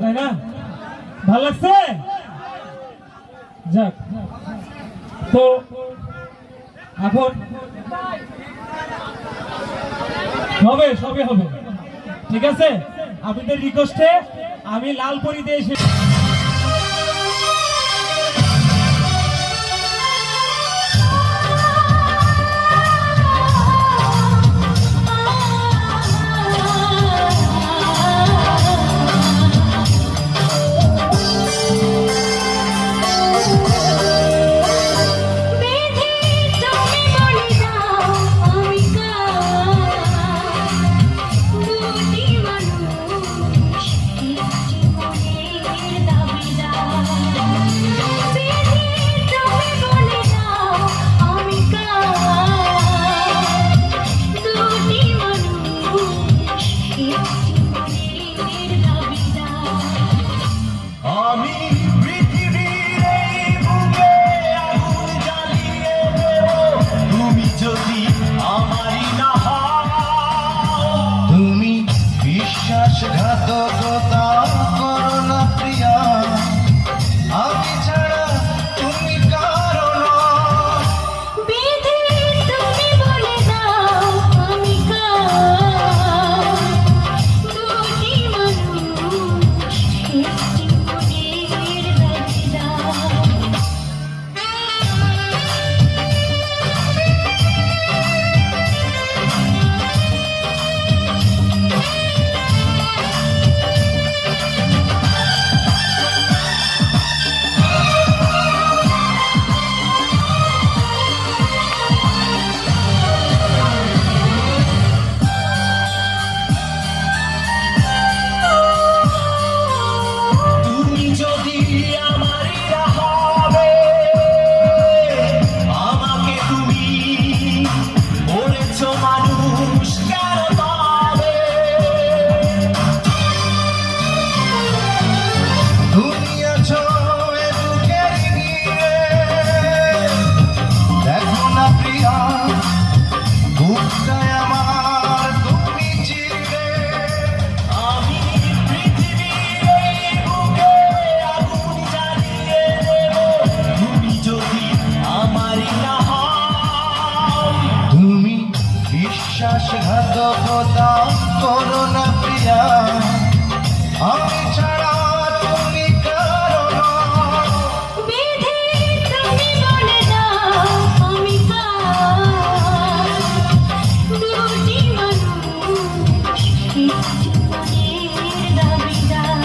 তাই না? ভালো লাগছে? যাক, তো এখন হবে, সবই হবে, ঠিক আছে? আপনাদের রিকোয়েস্টে আমি লাল পরীতে এসে ঘাতকতা করো না প্রিয়া, আমি ছাড়া তুমি কারো না। বিধি তুমি বলে দাও আমি কার, দুটি মানুষ একটি মনের দাবিদার। বিশ্বাসঘাতকতা করো না প্রিয়া, আমি ছাড়া তুমি কারো না। বিধি তুমি বলে দাও আমি কার, দুটি মানুষ একটি মনের দাবিদার।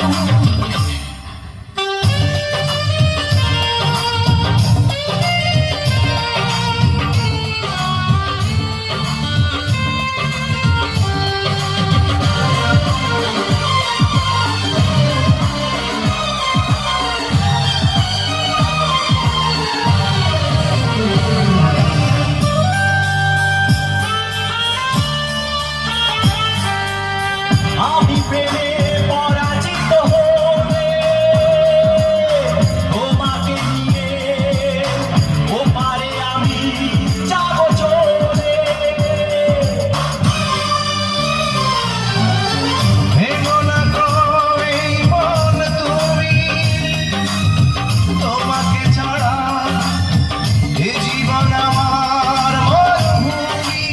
আমি প্রেমে পরাজিত হয়ে তোমাকে নিয়ে ওপারে আমি যাব চলে। ভেঙো না গো এই মন তুমি, তোমাকে ছাড়া এ জীবন আমার মরুভূমি।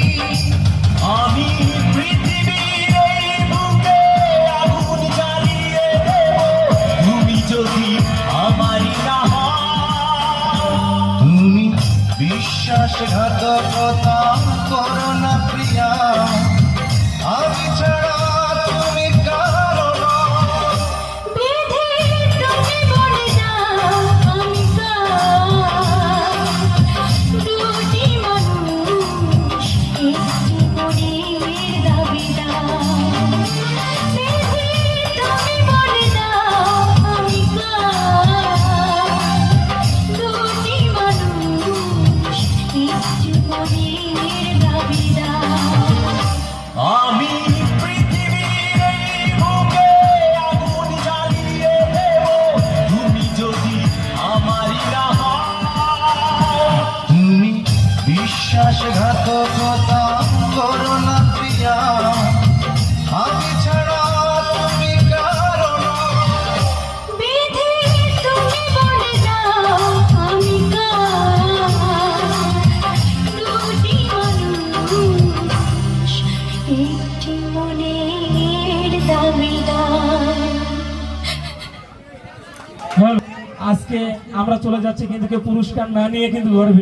আমি পৃথিবীর এই বুকে আগুন জ্বালিয়ে দেব, তুমি যদি আমারই না হও। তুমি বিশ্বাসঘাতকতা করো না প্রিয়া, আমি ছাড়া তুমি কারো না। বিধি তুমি বলে দাও আমি কার, দুটি মানুষ একটি মনের দাবিদার। বিধি তুমি বলে দাও আমি কার, দুটি মানুষ একটি মনের দাবিদার। আজকে আমরা চলে যাচ্ছি কিন্তু কেউ পুরস্কার না নিয়ে কিন্তু ঘরে ফিরবো।